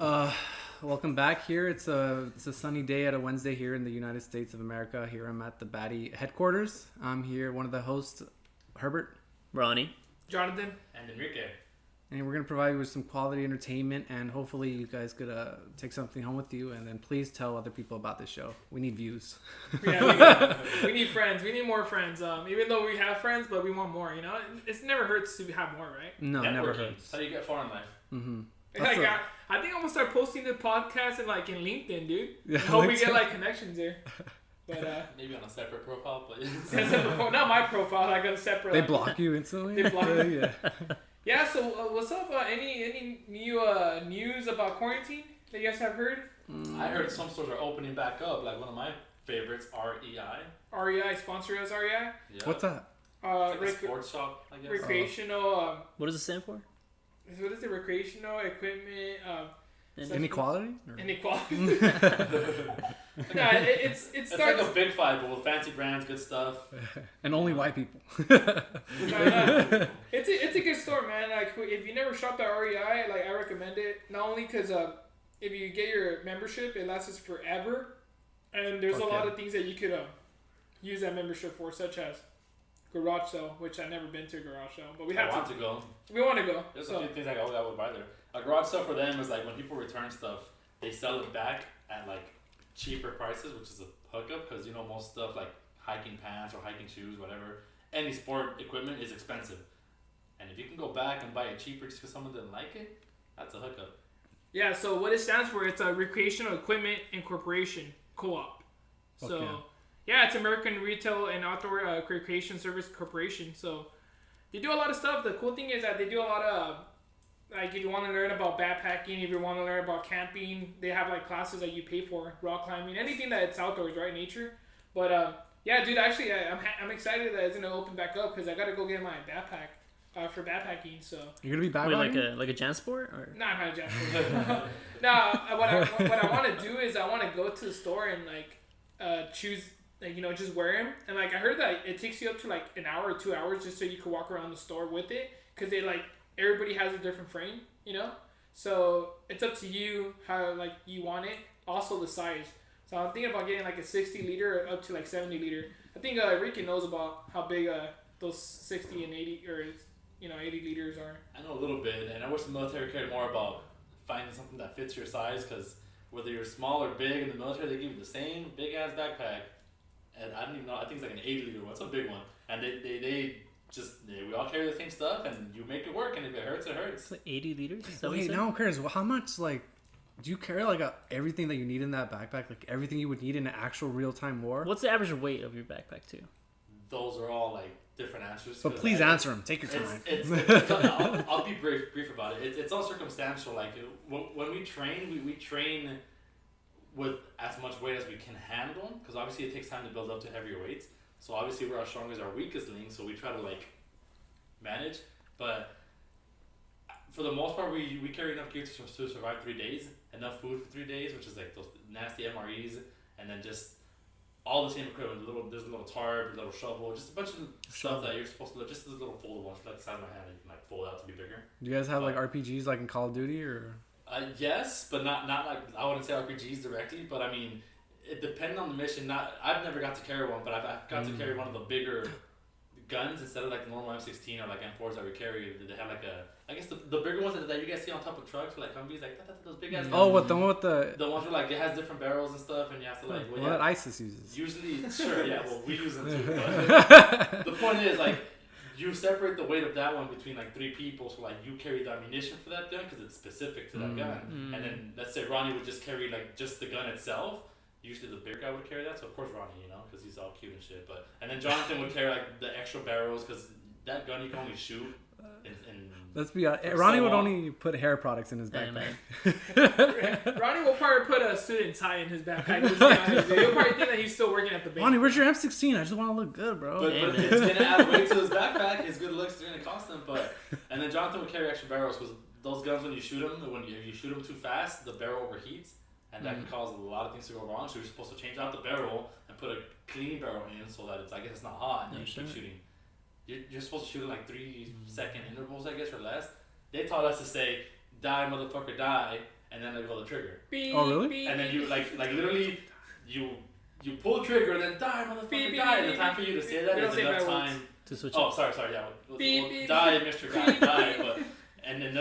Uh, Welcome back here. It's a sunny day at a Wednesday here in the United States of America. Here I'm at the Baddie headquarters. I'm here, one of the hosts, Herbert, Ronnie, Jonathan, and Enrique. and we're gonna provide you with some quality entertainment. And hopefully, you guys could take something home with you. And then please tell other people about this show. We need views. Yeah, we need friends. We need more friends. Even though we have friends, but we want more. You know, it never hurts to have more, right? No, Networking. never hurts. How do you get far in life? Mm-hmm. I think I'm gonna start posting the podcast in LinkedIn, dude. Yeah, I hope we get connections there. But Maybe on a separate profile, but not my profile. Like a separate. They block you instantly. They block you. Yeah. Yeah. So what's up? Any new news about quarantine that you guys have heard? I heard some stores are opening back up. Like one of my favorites, REI. REI sponsor us. REI. Yeah. What's that? It's like a sports shop, I guess. Recreational. what does it stand for? What is it? Recreational equipment. Inequality? Inequality. It It's starts. like a big five, but with fancy brands, good stuff. And only white people. It's a good store, man. Like if you never shopped at REI, like I recommend it. Not only because if you get your membership, it lasts forever, and there's a lot of things that you could use that membership for, such as garage sale, which I've never been to a garage sale, but we have to go. We want to go. There's a few things I would buy there. A garage sale for them is like when people return stuff, they sell it back at like cheaper prices, which is a hookup because you know most stuff like hiking pants or hiking shoes, whatever, any sport equipment is expensive. And if you can go back and buy it cheaper just because someone didn't like it, that's a hookup. Yeah, so what it stands for, it's a Recreational Equipment Incorporation Co-op. So, yeah, it's American Retail and Outdoor Recreation Service Corporation. So, they do a lot of stuff. The cool thing is that they do a lot of, like, if you want to learn about backpacking, if you want to learn about camping, they have, like, classes that you pay for, rock climbing, anything that's outdoors, right, nature. But, yeah, dude, actually, I'm excited that it's going to open back up because I got to go get my backpack. For backpacking, so You're gonna be backpacking? Wait, like a JanSport or? Nah, not a JanSport. No, what I want to do is I want to go to the store and choose just wear them. And I heard that it takes you up to an hour or 2 hours just so you can walk around the store with it because they everybody has a different frame, So it's up to you how you want it. Also the size. So I'm thinking about getting a 60 liter up to 70 liter. I think Ricky knows about how big those 60 and 80 or 80 liters are. I know a little bit, and I wish the military cared more about finding something that fits your size, because whether you're small or big in the military, they give you the same big ass backpack, and I don't even know. I think it's like an 80 liter one. It's a big one, and we all carry the same stuff, and you make it work. And if it hurts, it hurts. It's like 80 liters. Wait, now I'm curious. Well, how much do you carry everything that you need in that backpack? Like everything you would need in an actual real time war? What's the average weight of your backpack too? Those are all different answers. But please answer them. Take your time. I'll be brief about it. It's all circumstantial. When we train, we train with as much weight as we can handle, because obviously it takes time to build up to heavier weights. So obviously we're our strongest, our weakest link. So we try to manage. But for the most part, we carry enough gear to survive 3 days. Enough food for 3 days, which is those nasty MREs, and then just all the same equipment. There's a little tarp, a little shovel, just a bunch of stuff that you're supposed to. Just a little foldable ones, like the size of my hand, that you can fold out to be bigger. Do you guys have RPGs in Call of Duty or? Yes, but not I wouldn't say RPGs directly, but I mean, it depends on the mission. I've never got to carry one, but I've got to carry one of the bigger guns instead of the normal M16 or M4s that we carry. They have I guess the bigger ones that you guys see on top of trucks, Humvees, those big ass guns. Oh, what the one with the ones where it has different barrels and stuff, and you have to that ISIS uses. Usually, sure, yeah. Well, we use them too. But the point is, you separate the weight of that one between 3 people, so you carry the ammunition for that gun because it's specific to that gun, and then let's say Ronnie would just carry just the gun itself. Usually the bigger guy would carry that, so of course Ronnie, because he's all cute and shit. And then Jonathan would carry the extra barrels because that gun you can only shoot. Let's be honest. Ronnie would only put hair products in his backpack. Ronnie will probably put a student tie in his backpack. He'll probably think that he's still working at the bank. Ronnie, where's your M16? I just want to look good, bro. But it's gonna add weight to his backpack. His good looks are gonna cost him. And then Jonathan would carry extra barrels because those guns, when you shoot them, if you shoot them too fast, the barrel overheats. And that can cause a lot of things to go wrong. So you're supposed to change out the barrel and put a clean barrel in so that it's not hot and you keep shooting. You're supposed to shoot in 3 second intervals, I guess, or less. They taught us to say, "Die, motherfucker, die," and then let go of the trigger. Beep, Oh, really? beep, And then beep. you like literally you pull the trigger and then die, motherfucker, Beep, beep, die. And beep, the time for you to say that we don't is say enough bad time. words. To switch Oh, it. sorry, yeah. Beep, beep, Die, beep. Mr. Guy, die. But and then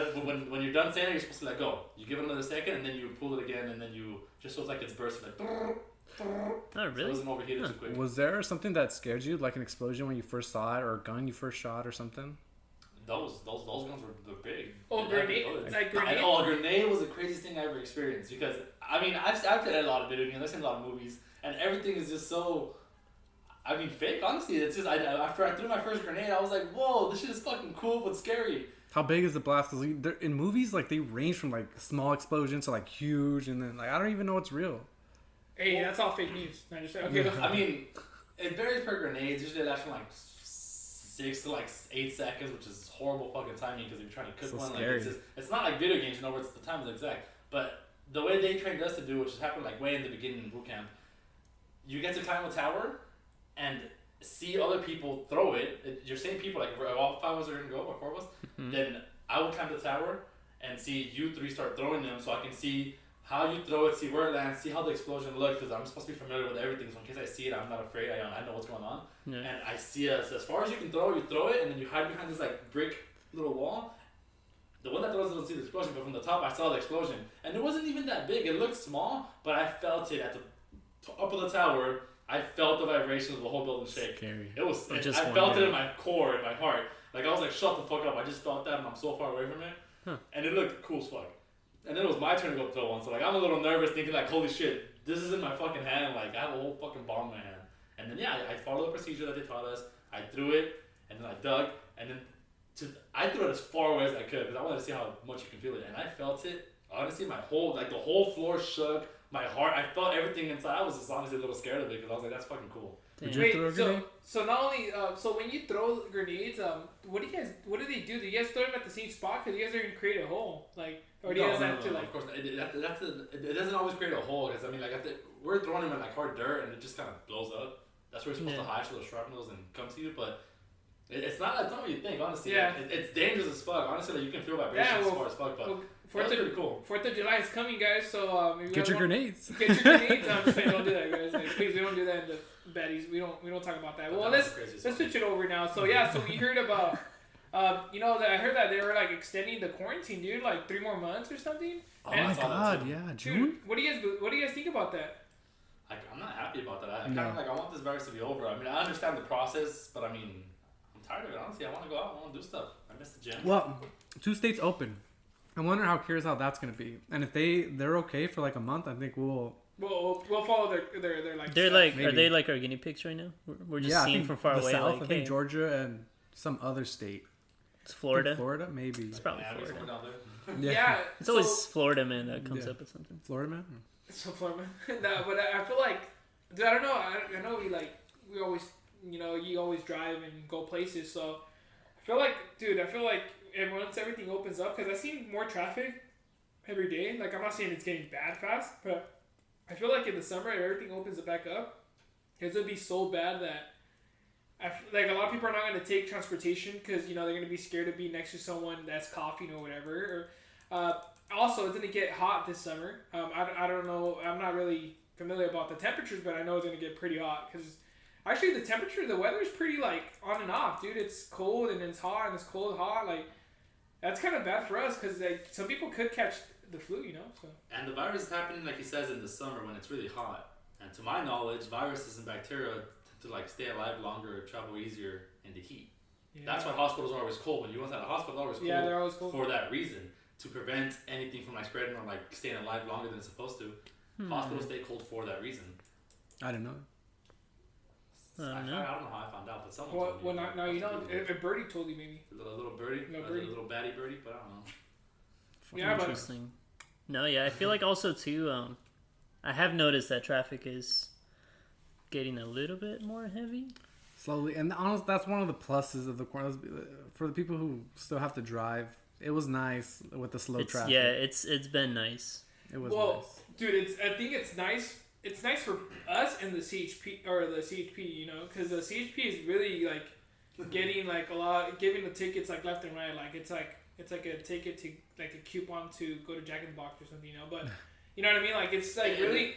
when you're done saying it, you're supposed to let go. You give it another second, and then you pull it again, and then you just so it's like it's bursting like. Oh, So it really? doesn't overheat it too quick. Was there something that scared you, like an explosion when you first saw it, or a gun you first shot, or something? Those guns were big. Oh, They had grenade? big bullets. Like grenade? A grenade was the craziest thing I ever experienced because I mean I've played a lot of video games, I've seen a lot of movies, and everything is just so. I mean, fake. Honestly, it's just after I threw my first grenade, I was like, "Whoa, this shit is fucking cool but scary." How big is the blast? Because in movies, like, they range from, like, small explosions to, like, huge, and then, like, I don't even know what's real. Hey, that's all fake news. No, just, okay. I mean, it varies per grenade. Usually, it lasts from like 6 to like 8 seconds, which is horrible fucking timing because if you're trying to cook So one, scary. like it's not like video games, you know, where it's the time is exact. But the way they trained us to do, which has happened like way in the beginning in boot camp, you get to climb a tower and see other people throw it. You're saying people like if all 5 of us are gonna go, or 4 of us, then I will climb the tower and see you 3 start throwing them, so I can see how you throw it, see where it lands, see how the explosion looks, because I'm supposed to be familiar with everything, so in case I see it, I'm not afraid, I know what's going on. Yeah. And I see us, as far as you can throw, you throw it, and then you hide behind this like brick little wall. The one that throws doesn't see the explosion, but from the top I saw the explosion. And it wasn't even that big, it looked small, but I felt it at the top of the tower. I felt the vibration of the whole building shake. Scary. It was, I just felt wondered. it in my core, in my heart. Like I was like, shut the fuck up, I just felt that and I'm so far away from it. Huh. And it looked cool as fuck. And then it was my turn to go throw one, so like I'm a little nervous thinking like, holy shit, this is in my fucking hand, like I have a whole fucking bomb in my hand. And then yeah, I followed the procedure that they taught us, I threw it, and then I dug, and then I threw it as far away as I could, because I wanted to see how much you can feel it. And I felt it, honestly, the whole floor shook, my heart, I felt everything inside. I was just honestly a little scared of it, because I was like, that's fucking cool. Did Damn. you throw a Wait, grenade? so not only so when you throw grenades, what do they do? Do you guys throw them at the same spot? Because you guys are gonna create a hole, like, or do you guys have to like? Of course, it doesn't always create a hole, because I mean, like we're throwing them in like hard dirt, and it just kind of blows up. That's where you're supposed to hide so the shrapnels and come to you, but it's not what you think, honestly. Yeah. Like, it's dangerous as fuck. Honestly, like, you can feel vibrations as far as fuck, but Well, that's pretty cool. 4th of July is coming, guys. So maybe Get your grenades. Get your grenades. I'm just saying, don't do that, guys. Like, please, we don't do that in the Baddies. We don't talk about that. But Well, that was let's the craziest let's one. switch it over now. So yeah, so we heard about, I heard that they were like extending the quarantine, dude, like 3 more months or something. Oh And- my saw that god, too. yeah, Dude, June? what do you guys think about that? I'm not happy about that. I No. kind of like I want this virus to be over. I mean, I understand the process, but I mean, I'm tired of it. Honestly, I want to go out. I want to do stuff. I miss the gym. Well, 2 states open. I wonder how that's gonna be. And if they're okay for like a month, I think we'll. We'll follow their like. They're steps. like, Maybe. are they like our guinea pigs right now? We're just I seeing think from far the away. South, Like, I hey, think Georgia and some other state. it's Florida. Florida, maybe. It's probably Miami, Florida. somewhere down there. Yeah. It's always Florida man that comes Yeah. up with something. Florida, man. So Florida. No, but I feel like, dude, I don't know. I know we always, you always drive and go places. So I feel like, once everything opens up, because I see more traffic every day. Like, I'm not saying it's getting bad fast, but I feel like in the summer, if everything opens back up, it's gonna be so bad that like a lot of people are not gonna take transportation because they're gonna be scared to be next to someone that's coughing or whatever. Or also, it's gonna get hot this summer. I don't know. I'm not really familiar about the temperatures, but I know it's gonna get pretty hot because actually the weather is pretty like on and off, dude. It's cold and it's hot and it's cold, hot. Like that's kind of bad for us because like some people could catch the flu, So. And the virus is happening, like he says, in the summer when it's really hot. And to my knowledge, viruses and bacteria tend to like stay alive longer or travel easier in the heat. Yeah. That's why hospitals are always cold. When you went to the hospital, they're always cold. Yeah, they're always cold. For that reason, to prevent anything from like spreading or like staying alive longer than it's supposed to. Hospitals stay cold for that reason. I don't know. I don't I know. don't know how I found out, but someone Well, told me. now you know. If Birdie told you, maybe. A little birdie, No, a birdie. little baddie birdie, but I don't know. Yeah, but Interesting. No, yeah, I feel like also too. I have noticed that traffic is getting a little bit more heavy. Slowly, and honestly, that's one of the pluses of the quarantine. For the people who still have to drive, it was nice with the slow traffic. Yeah, it's been nice. It was well, nice. dude, I think it's nice. It's nice for us and the CHP because the CHP is really like getting like giving the tickets like left and right. Like it's like It's like a ticket to like a coupon to go to Jack in the Box or something, But you know what I mean? Like it's like really.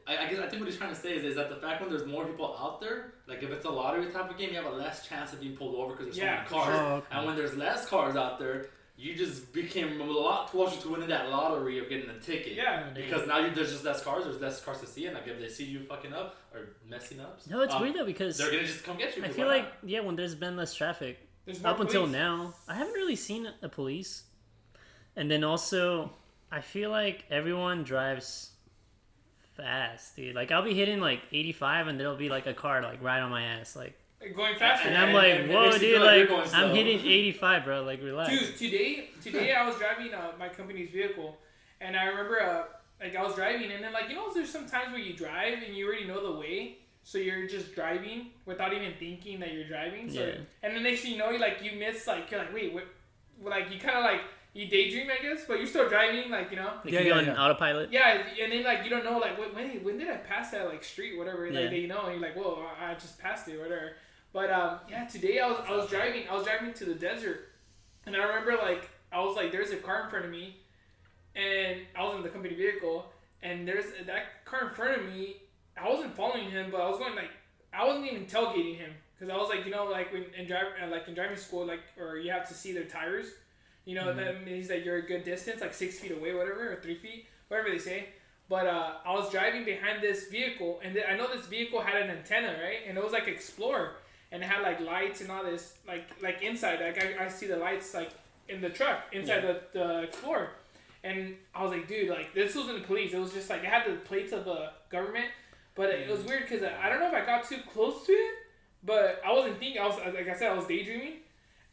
I guess I think what he's trying to say is that the fact when there's more people out there, like if it's a lottery type of game, you have a less chance of being pulled over because there's so many cars. Sure. Oh, okay. And when there's less cars out there, you just became a lot closer to winning that lottery of getting a ticket. Yeah. Because now there's just less cars. There's less cars to see, and like if they see you fucking up or messing up, No, it's weird though because they're gonna just come get you. I feel like when there's been less traffic up until now, I haven't really seen a police. And then also, I feel like everyone drives fast, dude. Like I'll be hitting like 85, and there'll be like a car like right on my ass, like going faster. and I'm like, whoa, dude! Like I'm hitting 85, bro. Like relax. Dude, today I was driving my company's vehicle, and I remember like I was driving, and then like there's some times where you drive and you already know the way, so you're just driving without even thinking that you're driving. So, Yeah. And the next thing you know, you miss you're like, wait, what? Like you kind of like. You daydream, I guess, but you're still driving, Like you go on autopilot. Yeah, and then you don't know when did I pass that street, whatever. Yeah. And you're like, whoa, I just passed it, whatever. But today I was driving to the desert, and I remember there's a car in front of me, and I was in the company vehicle, and there's that car in front of me. I wasn't following him, but I was going I wasn't even tailgating him because I was when in driving school or you have to see their tires. That means that you're a good distance, 6 feet away, whatever, or 3 feet, whatever they say. But I was driving behind this vehicle, and I know this vehicle had an antenna, right? And it was Explorer, and it had lights and all this, inside. I see the lights in the truck inside the Explorer, and I was like, dude, this wasn't the police. It was just it had the plates of the government, but it was weird because I don't know if I got too close to it, but I wasn't thinking. I was I was daydreaming,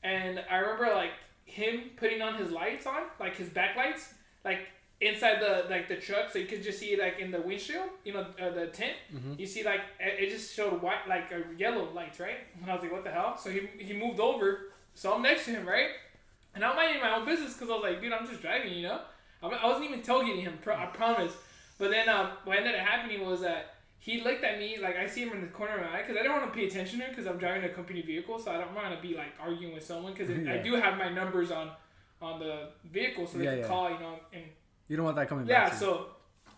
and I remember him putting on his lights on, his backlights, inside the truck, so you could just see it in the windshield, the tint. Mm-hmm. You see it just showed white, yellow lights, right? And I was like, what the hell? So he moved over, so I'm next to him, right? And I'm minding my own business because I was like, dude, I'm just driving, I wasn't even tailgating him, I promise. But then what ended up happening was that he looked at me, I see him in the corner of my eye, because I didn't want to pay attention to him, because I'm driving a company vehicle, so I don't want to be, arguing with someone, because I do have my numbers on the vehicle, so they can call, and... You don't want that coming back. Yeah, so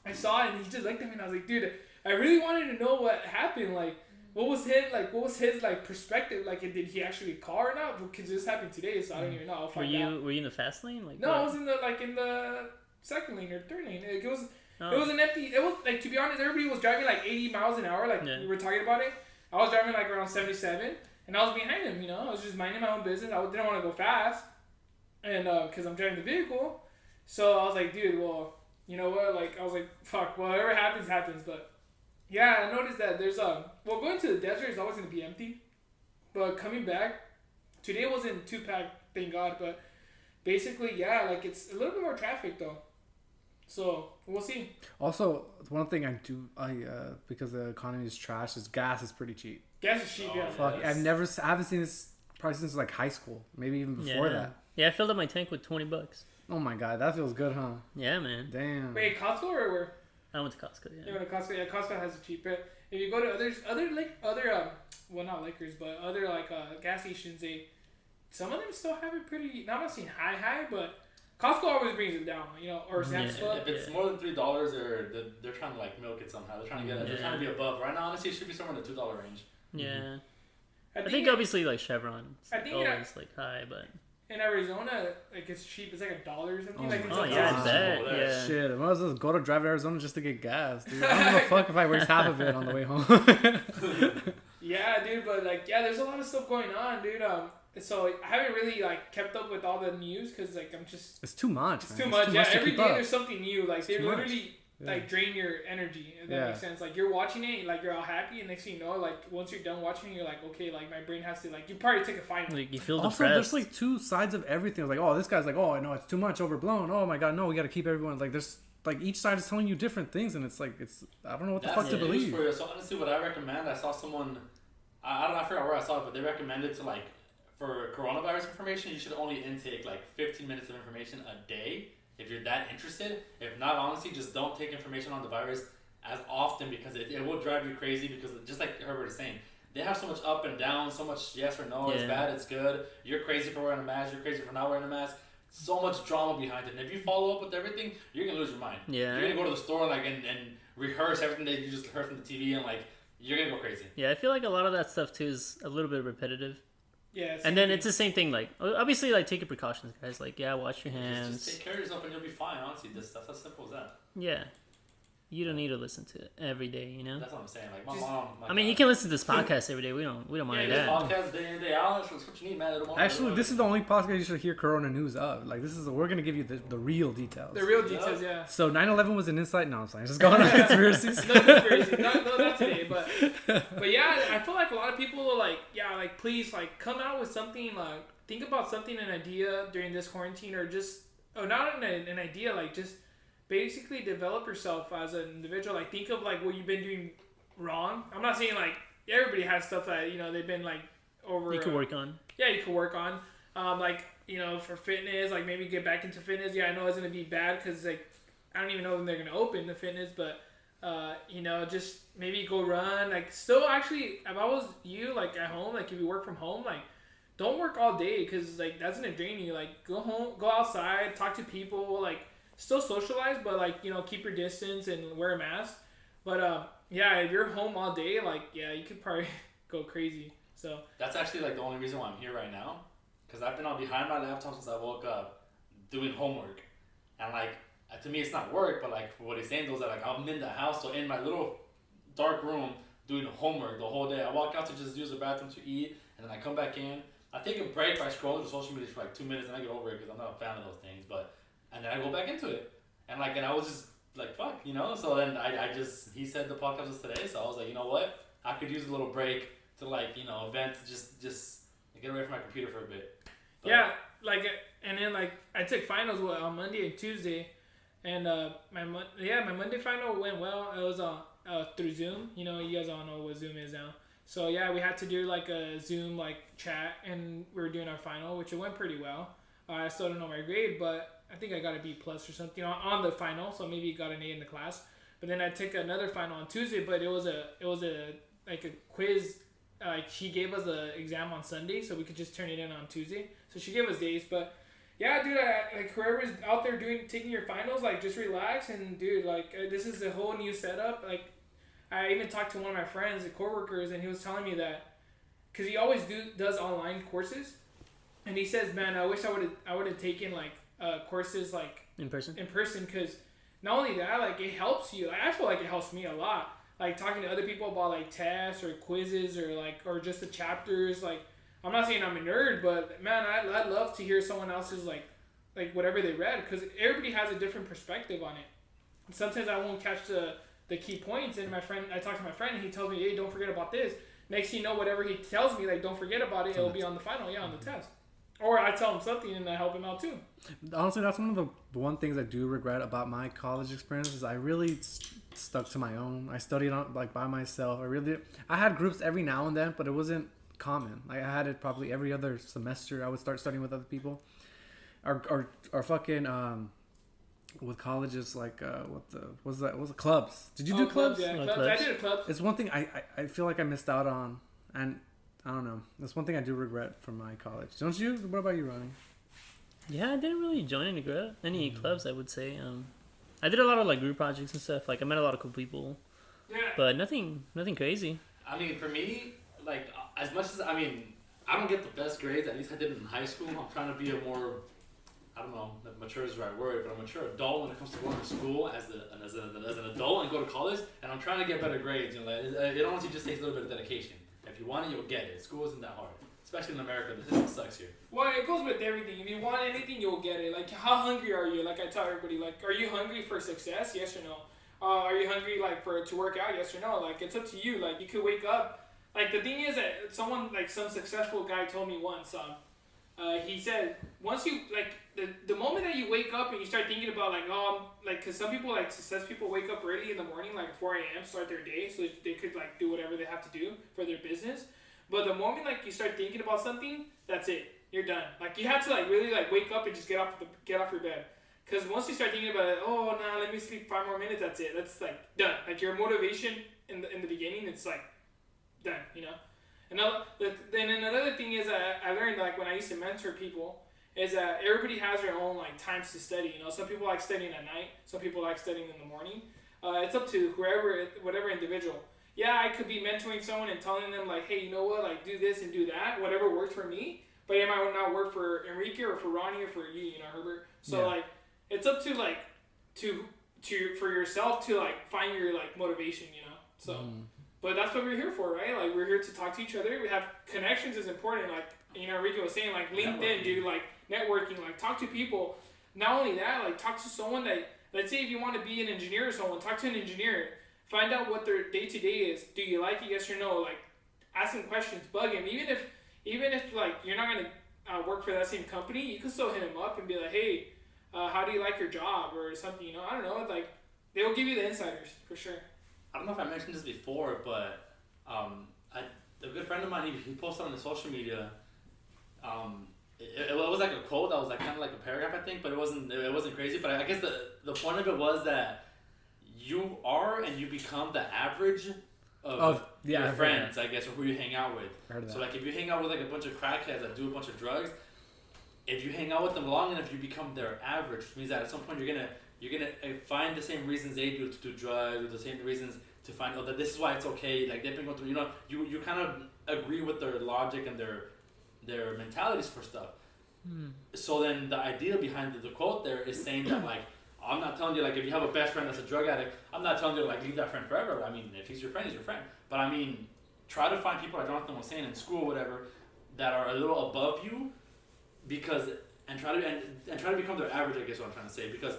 I saw it, and he just looked at me, and I was like, dude, I really wanted to know what happened, what was his perspective, did he actually call or not? Because this happened today, so I don't even know. I'll find out. Were you in the fast lane? No, I was in the second lane or third lane. It was an empty. It was to be honest, everybody was driving 80 miles an hour. We were talking about it. I was driving around 77, and I was behind him. I was just minding my own business. I didn't want to go fast, and because I'm driving the vehicle, so I was like, dude, well, you know what? I was like, fuck, whatever happens, happens. But yeah, I noticed that there's going to the desert is always gonna be empty, but coming back today wasn't too packed, thank God. But basically, yeah, it's a little bit more traffic though. So we'll see. Also, one thing I because the economy is trash, is gas is pretty cheap. Gas is cheap, yeah. Fuck, I haven't seen this price since high school, maybe even before that. Yeah, I filled up my tank with $20. Oh my god, that feels good, huh? Yeah, man. Damn. Wait, Costco or where? I went to Costco. Yeah. You went to Costco. Yeah, Costco has it cheap. But if you go to well, not liquors, but other gas stations, some of them still have it pretty. Not saying high, but Costco always brings it down, or Sam's Club. If it's more than $3, they're trying to milk it somehow. They're trying to get it. They're trying to be above. Right now, honestly, it should be somewhere in the $2 range. Yeah. I think obviously Chevron. It's always high, but in Arizona, it's cheap. It's $1 or something. I bet. Yeah. Shit, I might as well go to drive to Arizona just to get gas, dude. I don't give a fuck if I waste half of it on the way home. Yeah, dude, but there's a lot of stuff going on, dude. So I haven't really kept up with all the news because I'm just. It's too much. It's too much. Yeah, every day there's something new. They literally drain your energy. If that makes sense. You're watching it, you're all happy, and next thing you know, once you're done watching, you're okay, my brain has to you probably take a final. You feel also, depressed. there's two sides of everything. This guy's oh, I know it's too much, overblown. Oh my god, no, we got to keep everyone there's. Each side is telling you different things, and it's I don't know what the fuck to believe. So honestly, what I recommend, I saw someone, I forgot where I saw it, but they recommended to for coronavirus information, you should only intake 15 minutes of information a day if you're that interested. If not, honestly, just don't take information on the virus as often because it will drive you crazy. Because just like Herbert is saying, they have so much up and down, so much yes or no, it's bad, it's good. You're crazy for wearing a mask, you're crazy for not wearing a mask. so much drama behind it. And if you follow up with everything, you're gonna lose your mind. Yeah. You're gonna go to the store like and rehearse everything that you just heard from the TV, and like you're gonna go crazy. Yeah, I feel like a lot of that stuff too is a little bit repetitive. Yeah. And then it's the same thing. Like obviously, like take your precautions, guys. Like wash your Just hands. take care of yourself and you'll be fine. Honestly, this stuff's as simple as that. Yeah. You don't need to listen to it every day, you know. That's what I'm saying. Like my mom. I mean, you can listen to this podcast every day. We don't mind this that. podcast day in day out. That's what you need, man. Actually, this is the only podcast you should hear Corona news of. Like, we're gonna give you the real details. The real details, yeah. So 9/11 was an insight. No, I'm saying just going on conspiracies. No conspiracy. Not today, but yeah, I feel like a lot of people like please like come out with something, like think about something, an idea during this quarantine, or just not an idea, like just basically develop yourself as an individual. Like think of like what you've been doing wrong. I'm not saying like everybody has stuff that they've been like over. You could work on. Yeah, you could work on. Like for fitness, like maybe get back into fitness. Yeah, I know it's gonna be bad because like I don't even know when they're gonna open the fitness, but just maybe go run. Like still, actually, if I was you, like at home, like if you work from home, like don't work all day because like that's gonna drain you. Like go home, go outside, talk to people, like. Still socialize, but like keep your distance and wear a mask. But if you're home all day, like you could probably go crazy. So that's actually like the only reason why I'm here right now, because I've been on behind my laptop since I woke up doing homework, and like to me it's not work, but like what he's saying is that like I'm in the house, so in my little dark room doing homework the whole day. I walk out to just use the bathroom to eat, and then I come back in. I take a break by scrolling through social media for like 2 minutes, and I get over it because I'm not a fan of those things, but. And then I go back into it. And I was just like, fuck, So then he said the podcast was today. So I was like, you know what? I could use a little break to vent, just get away from my computer for a bit. But, yeah. And then I took finals on Monday and Tuesday. And my Monday final went well. It was through Zoom. You guys all know what Zoom is now. So yeah, we had to do like a Zoom chat. And we were doing our final, which it went pretty well. I still don't know my grade, but I think I got a B+ or something on the final, so maybe got an A in the class. But then I took another final on Tuesday, but it was a quiz. She gave us an exam on Sunday, so we could just turn it in on Tuesday. So she gave us days, but yeah, dude, whoever's out there taking your finals, just relax and dude, this is a whole new setup. I even talked to one of my friends, coworkers, and he was telling me that because he always does online courses, and he says, man, I wish I would have taken courses in person because not only that, it helps you. I feel like it helps me a lot. Talking to other people about tests or quizzes or just the chapters. I'm not saying I'm a nerd, but man, I'd love to hear someone else's whatever they read because everybody has a different perspective on it. And sometimes I won't catch the key points, and I talk to my friend and he tells me, hey, don't forget about this. Next thing you know, whatever he tells me, don't forget about it. It'll be on the final, on the test. Or I tell him something and I help him out too. Honestly, that's one of the one things I do regret about my college experience is I really stuck to my own. I studied by myself. I had groups every now and then, but it wasn't common. I had it probably every other semester. I would start studying with other people. Or fucking with colleges what was the clubs? Did you do clubs? Yeah, clubs. I did a club. It's one thing I feel like I missed out on, and I don't know. That's one thing I do regret from my college. Don't you? What about you, Ronnie? Yeah, I didn't really join any clubs, I would say. I did a lot of group projects and stuff. I met a lot of cool people. Yeah. But nothing crazy. I mean, for me, as much as I don't get the best grades. At least I did in high school. I'm trying to be a more, I don't know, mature is the right word, but a mature adult when it comes to going to school as an adult and go to college. And I'm trying to get better grades. It honestly just takes a little bit of dedication. If you want it, you'll get it. School isn't that hard. Especially in America, the system sucks here. Well, it goes with everything. If you want anything, you'll get it. How hungry are you? I tell everybody, are you hungry for success? Yes or no? Are you hungry, to work out? Yes or no? It's up to you. You could wake up. The thing is that some successful guy told me once, he said, once you, the moment that you wake up and you start thinking about, because some people, success people wake up early in the morning, 4 a.m., start their day, so they could, do whatever they have to do for their business. But the moment, you start thinking about something, that's it. You're done. You have to, really, wake up and just get off your bed. Because once you start thinking about it, let me sleep 5 more minutes, that's it. That's, done. Your motivation in the beginning, it's, done, And then another thing is I learned, when I used to mentor people, is that everybody has their own like times to study. You know, some people like studying at night, some people like studying in the morning. It's up to whatever individual. Yeah, I could be mentoring someone and telling them like, hey, you know what, like do this and do that, whatever works for me. But it might not work for Enrique or for Ronnie or for you, Herbert. So like, it's up to like to for yourself to like find your like motivation, So, but that's what we're here for, right? Like we're here to talk to each other. We have connections is important. Like Enrique was saying, like LinkedIn, dude, like networking, like talk to people. Not only that, like talk to someone that, let's say if you want to be an engineer or someone, talk to an engineer. Find out what their day to day is. Do you like it? Yes or no? Like ask them questions, bug him. Even if like you're not gonna work for that same company, you can still hit him up and be like, hey, how do you like your job or something? I don't know. Like they will give you the insiders for sure. I don't know if I mentioned this before, but a good friend of mine, he posted on the social media. It was like a quote that was like kind of like a paragraph, I think, but it wasn't crazy. But I guess the point of it was that you are and you become the average of your friends, I guess, or who you hang out with. So like if you hang out with like a bunch of crackheads that do a bunch of drugs, if you hang out with them long enough, you become their average, which means that at some point you're gonna find the same reasons they do to do drugs, or the same reasons to find that this is why it's okay. Like they've been going through, you kind of agree with their logic and their mentalities for stuff. So then the idea behind the quote there is saying that like, I'm not telling you like if you have a best friend that's a drug addict, I'm not telling you like leave that friend forever. I mean, if he's your friend, he's your friend. But I mean, try to find people like Jonathan was saying in school or whatever that are a little above you, and try to become their average. I guess what I'm trying to say, because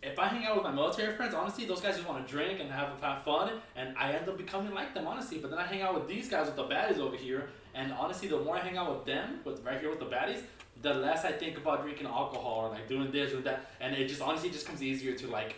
if I hang out with my military friends, honestly, those guys just want to drink and have fun, and I end up becoming like them, honestly. But then I hang out with these guys, with the baddies over here, and honestly, the more I hang out with them, right here with the baddies, the less I think about drinking alcohol or like doing this or that, and it just honestly just comes easier to like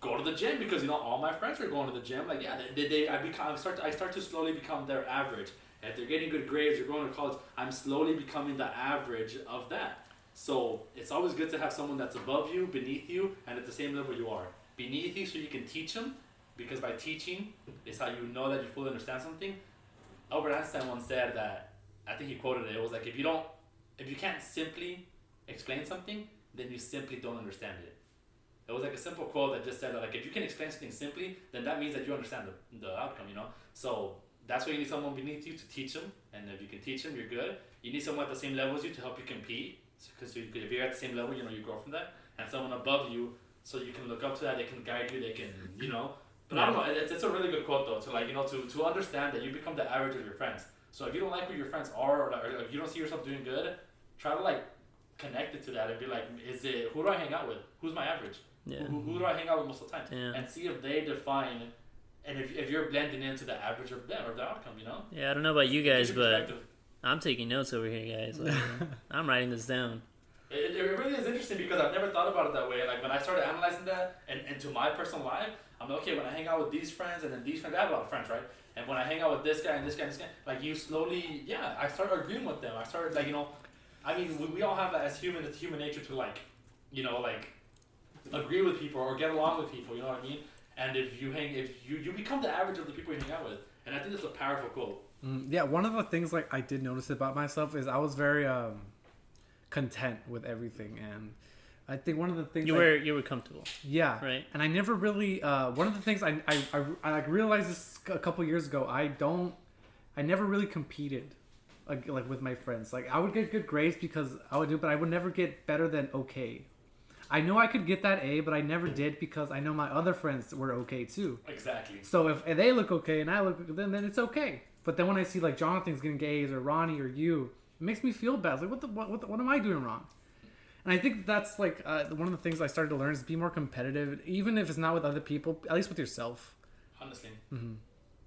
go to the gym because all my friends are going to the gym. Like I start to slowly become their average. If they're getting good grades or going to college, I'm slowly becoming the average of that. So it's always good to have someone that's above you, beneath you, and at the same level you are. Beneath you so you can teach them, because by teaching is how you know that you fully understand something. Albert Einstein once said that, I think he quoted it, it was like, if you can't simply explain something, then you simply don't understand it. It was like a simple quote that just said that like, if you can explain something simply, then that means that you understand the outcome, So that's why you need someone beneath you to teach them, and if you can teach them, you're good. You need someone at the same level as you to help you compete. Because if you're at the same level, you grow from that. And someone above you, so you can look up to that, they can guide you, they can, But I don't know, it's a really good quote though, to like, to understand that you become the average of your friends. So if you don't like who your friends are, or if you don't see yourself doing good, try to like connect it to that and be like, who do I hang out with? Who's my average? Yeah. Who do I hang out with most of the time? Yeah. And see if they define, and if you're blending into the average of them or the outcome, Yeah, I don't know about you guys, but I'm taking notes over here, guys. Like, I'm writing this down. It really is interesting because I've never thought about it that way. Like when I started analyzing that and into my personal life, I'm like, okay, when I hang out with these friends and then these friends, I have a lot of friends, right? And when I hang out with this guy and this guy and this guy, like you slowly, I started agreeing with them. I started like, I mean, we all have that as human nature to like, like agree with people or get along with people, you know what I mean? And if you become the average of the people you hang out with. And I think that's a powerful quote. Yeah, one of the things like I did notice about myself is I was very content with everything, and I think one of the things you were comfortable. Yeah, right. And I never really one of the things I like realized this a couple years ago. I never really competed like with my friends. Like I would get good grades because I would do, but I would never get better than okay. I know I could get that A, but I never did because I know my other friends were okay too. Exactly. So if they look okay and I look, then it's okay. But then when I see like Jonathan's getting A's or Ronnie or you, it makes me feel bad. It's like what am I doing wrong? And I think that's like one of the things I started to learn is be more competitive, even if it's not with other people, at least with yourself. Honestly. Mm-hmm.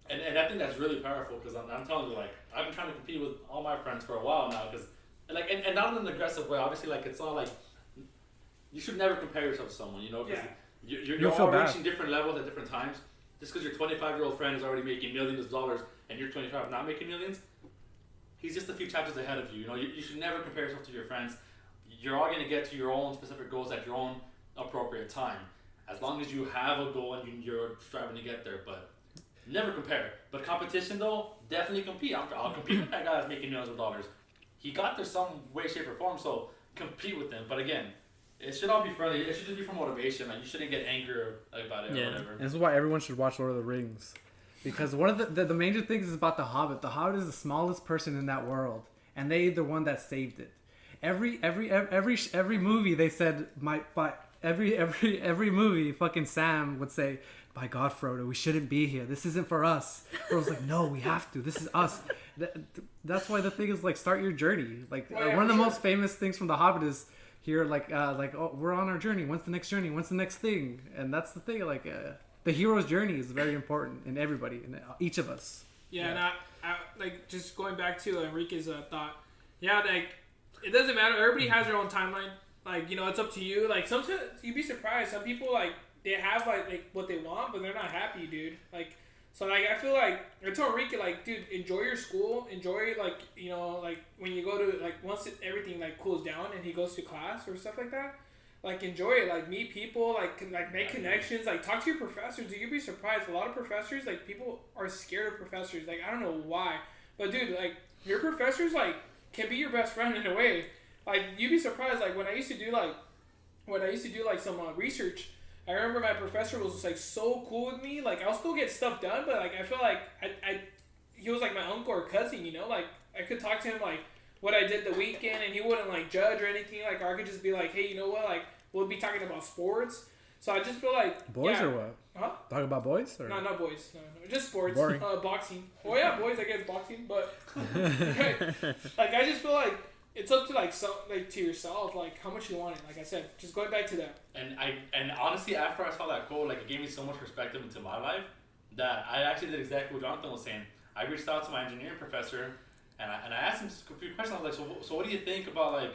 And I think that's really powerful because I'm telling you, like I've been trying to compete with all my friends for a while now because like and not in an aggressive way. Obviously, like it's all like you should never compare yourself to someone, because you're all reaching different levels at different times. Just because your 25-year-old friend is already making millions of dollars and you're 25 not making millions, he's just a few chapters ahead of you. You should never compare yourself to your friends. You're all going to get to your own specific goals at your own appropriate time. As long as you have a goal and you're striving to get there, but never compare. But competition though, definitely compete. I'll compete with that guy that's making millions of dollars. he got there some way, shape, or form. So compete with them. But again, it should all be friendly. It should just be for motivation. Like, you shouldn't get angry about it or whatever. And this is why everyone should watch Lord of the Rings. Because one of the major things is about the Hobbit. The Hobbit is the smallest person in that world, and they the one that saved it. Every movie they said every movie fucking Sam would say, "By God, Frodo, we shouldn't be here. This isn't for us." Frodo's like, "No, we have to. This is us." That's why the thing is, like, start your journey. Like, one of the most famous things from the Hobbit is here, oh, we're on our journey. When's the next journey? When's the next thing? And that's the thing. Like, the hero's journey is very important in everybody, in each of us. Yeah, and I like, just going back to Enrique's thought. Yeah, like, it doesn't matter. Everybody has their own timeline. Like, it's up to you. Like, sometimes you'd be surprised. Some people, like, they have like what they want, but they're not happy, dude. Like, so, like, I feel like I told Enrique, like, dude, enjoy your school. Enjoy, like, like, when you go to, like, once everything, like, cools down and he goes to class or stuff like that, like, enjoy it. Like, meet people, like make connections, like, talk to your professors. Dude, you'd be surprised. A lot of professors, like, people are scared of professors. Like, I don't know why, but dude, like, your professors, like, can be your best friend in a way. Like, you'd be surprised. Like, when I used to do some research, I remember my professor was just, like, so cool with me. Like, I'll still get stuff done, but, like, I feel like he was like my uncle or cousin, Like, I could talk to him, like, what I did the weekend, and he wouldn't, like, judge or anything. Like, or I could just be like, hey, you know what? Like, we'll be talking about sports. So I just feel like boys or what? Huh? Talk about boys? Or? No, not boys. No, just sports. Boring. Boxing. Well, yeah, boys. I guess boxing, but like, I just feel like it's up to, like, to yourself, like, how much you want it. Like I said, just going back to that. And honestly, after I saw that quote, like, it gave me so much perspective into my life that I actually did exactly what Jonathan was saying. I reached out to my engineering professor and I asked him a few questions. I was like, so what do you think about, like,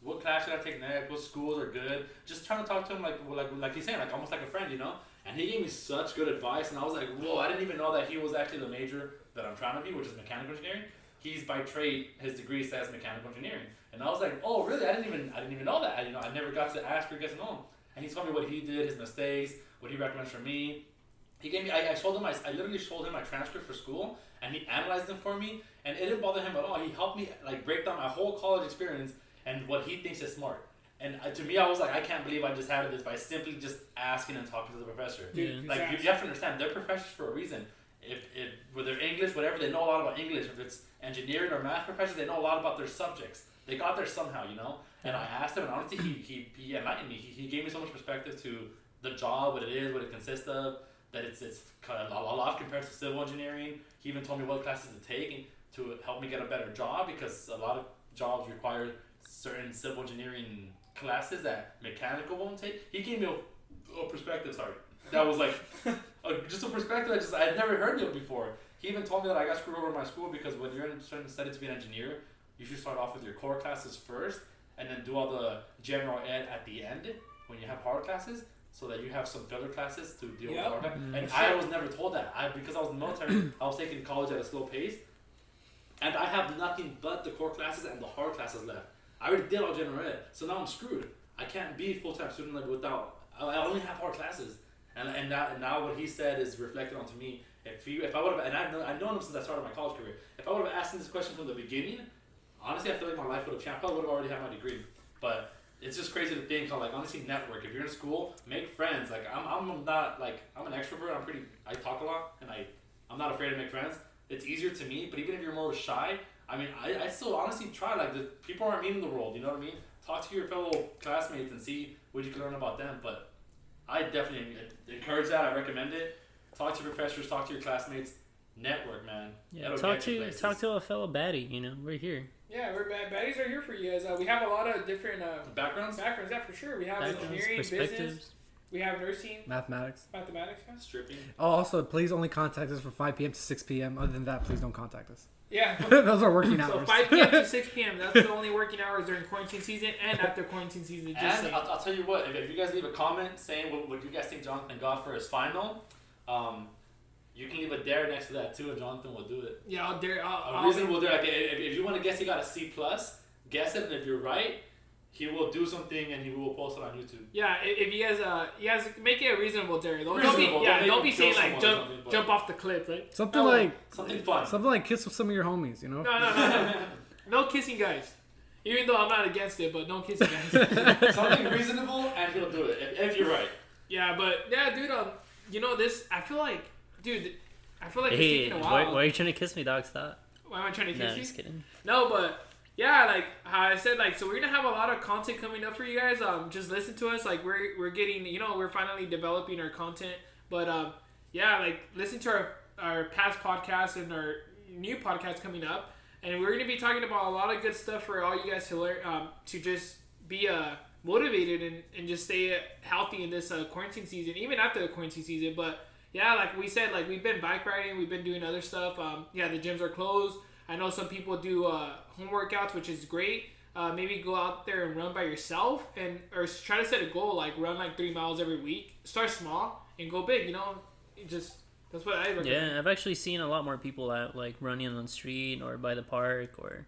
what class should I take next? What schools are good? Just trying to talk to him like he's saying, like, almost like a friend, And he gave me such good advice, and I was like, whoa! I didn't even know that he was actually the major that I'm trying to be, which is mechanical engineering. He's by trade, his degree says mechanical engineering, and I was like, oh really? I didn't even know that. I never got to ask or get to know him. And he told me what he did, his mistakes, what he recommends for me. He gave me. I literally showed him my transcript for school, and he analyzed them for me, and it didn't bother him at all. He helped me, like, break down my whole college experience and what he thinks is smart. And to me, I was like, I can't believe I just had this by simply just asking and talking to the professor. Dude, like, you have to understand, they're professors for a reason. If with their English, whatever, they know a lot about English. If it's engineering or math professors, they know a lot about their subjects. They got there somehow, And I asked him, and honestly, he enlightened me. He gave me so much perspective to the job, what it is, what it consists of, that it's kind of a lot compared to civil engineering. He even told me what classes to take to help me get a better job, because a lot of jobs require certain civil engineering classes that mechanical won't take. He gave me a perspective, that was like just a perspective I had never heard of before. He even told me that I got screwed over in my school because when you're starting to study to be an engineer, you should start off with your core classes first and then do all the general ed at the end when you have hard classes, so that you have some filler classes to deal with hard classes. And I was never told that. Because I was in the military, I was taking college at a slow pace, and I have nothing but the core classes and the hard classes left. I already did all general ed, so now I'm screwed. I can't be full-time student without. I only have hard classes, and now what he said is reflected onto me. If I would have, and I've known him since I started my college career. If I would have asked him this question from the beginning, honestly, I feel like my life would have changed. I probably would have already had my degree. But it's just crazy to think how, like, honestly, network. If you're in school, make friends. Like, I'm not, like, I'm an extrovert. I talk a lot, and I'm not afraid to make friends. It's easier to me, but even if you're more shy, I mean, I still honestly try. Like, the people aren't mean in the world, you know what I mean? Talk to your fellow classmates and see what you can learn about them. But I definitely encourage that. I recommend it. Talk to your professors. Talk to your classmates. Network, man. Yeah, talk to a fellow baddie. We're here. Yeah, we're baddies are here for you guys. We have a lot of different backgrounds. Yeah, for sure. We have engineering, business. We have nursing. Mathematics. Yeah. Stripping. Oh, also, please only contact us from 5 p.m. to 6 p.m. Other than that, please don't contact us. Yeah. Those are working hours. So 5 p.m. to 6 p.m. That's the only working hours during quarantine season and after quarantine season. And I'll tell you what, if you guys leave a comment saying what you guys think Jonathan got for his final, you can leave a dare next to that too, and Jonathan will do it. Yeah, I'll dare. A reasonable dare. Like, if you want to guess he got a C+, guess it, and if you're right, he will do something and he will post it on YouTube. Yeah, if you guys make it a reasonable dare. Don't be saying like jump off the cliff, right? Something fun. Something like kiss with some of your homies, No. No kissing, guys. Even though I'm not against it, but no kissing, guys. Something reasonable, and he'll do it if you're right. Yeah, but yeah, dude. You know this. I feel like, dude. I feel like Hey, it's taking a while. why are you trying to kiss me, dog? Stop. Why am I trying to kiss No, you? just kidding. No, but yeah, like how I said, like so we're gonna have a lot of content coming up for you guys. Just listen to us. Like we're getting, we're finally developing our content. But yeah, like listen to our past podcasts and our new podcast coming up, and we're gonna be talking about a lot of good stuff for all you guys to learn, to just be motivated and just stay healthy in this quarantine season, even after the quarantine season. But yeah, like we said, like we've been bike riding, we've been doing other stuff. Yeah, the gyms are closed. I know some people do home workouts, which is great. Maybe go out there and run by yourself, or try to set a goal, like run like 3 miles every week. Start small and go big. That's what I recommend. Yeah, I've actually seen a lot more people out like running on the street or by the park, or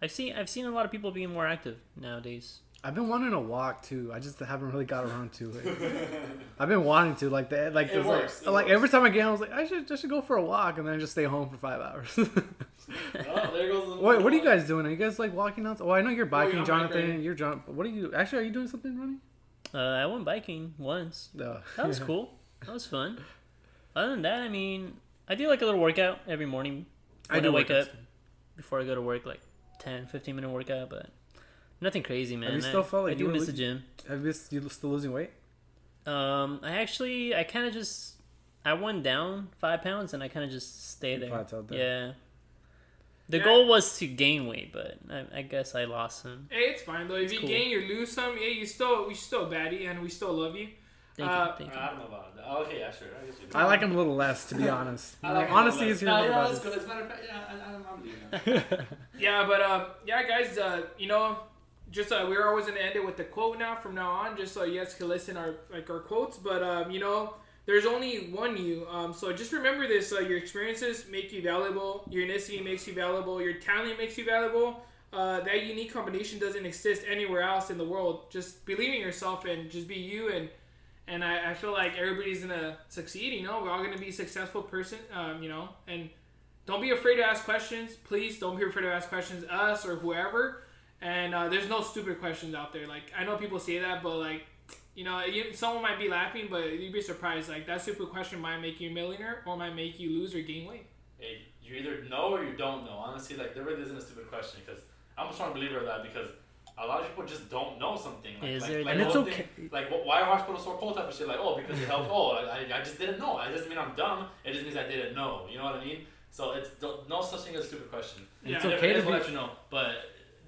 I've seen a lot of people being more active nowadays. I've been wanting to walk too. I just haven't really got around to it. I've been wanting to It works. every time I get home, I was like, I should go for a walk and then just stay home for 5 hours. Oh, there goes the Wait, what are you guys doing? Are you guys like walking out? Oh, I know you're biking, I'm Jonathan. biking. You're John. What are you actually? Are you doing something, Ronnie? I went biking once. No. That was cool. That was fun. Other than that, I mean, I do like a little workout every morning when I wake up before I go to work, like 10, 15-minute workout, but nothing crazy, man. Have you still felt like I do you miss the gym. Have you still losing weight? I kind of just, I went down 5 pounds and I kind of just stayed there. Plateaued there. Yeah. The goal was to gain weight, but I guess I lost some. Hey, it's fine though. If you cool. gain, you lose some. Yeah, we still Baddie, and we still love you. Thank you. Thank you. I don't know about that. Okay, yeah, sure. I guess you do. I like him a little less, to be honest. I like Honesty it. is your No, little yeah, better. that's good. As a matter of fact, yeah, I'm leaving. Yeah, but yeah, guys, just we're always gonna end it with the quote now from now on, just so you guys can listen our quotes. But there's only one you. So just remember this: your experiences make you valuable. Your ethnicity makes you valuable. Your talent makes you valuable. That unique combination doesn't exist anywhere else in the world. Just believe in yourself and just be you. And I feel like everybody's gonna succeed. We're all gonna be a successful person. And don't be afraid to ask questions. Please don't be afraid to ask questions, us or whoever. And there's no stupid questions out there. Like, I know people say that, but someone might be laughing, but you'd be surprised. Like, that stupid question might make you a millionaire or might make you lose or gain weight. Hey, you either know or you don't know. Honestly, like, there really isn't a stupid question, because I'm a strong believer of that, because a lot of people just don't know something. And it's okay. Like, why are hospital so cold type of shit? Like, oh, because it helps. Oh, I just didn't know. It doesn't mean I'm dumb. It just means I didn't know. You know what I mean? So it's no such thing as a stupid question. Yeah. It's okay to we'll let you know. But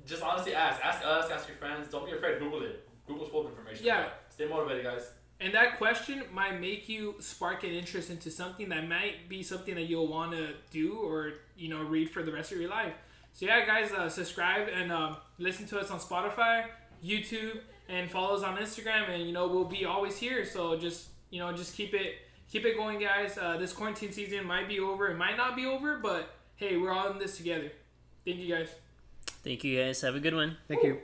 just honestly ask. Ask us, ask your friends. Don't be afraid. Google it. Google's full of information. Yeah. Stay motivated, guys. And that question might make you spark an interest into something that might be something that you'll want to do or, read for the rest of your life. So yeah, guys, subscribe and listen to us on Spotify, YouTube, and follow us on Instagram. And, we'll be always here. So just keep it going, guys. This quarantine season might be over. It might not be over, but hey, we're all in this together. Thank you, guys. Thank you, guys. Have a good one. Thank you.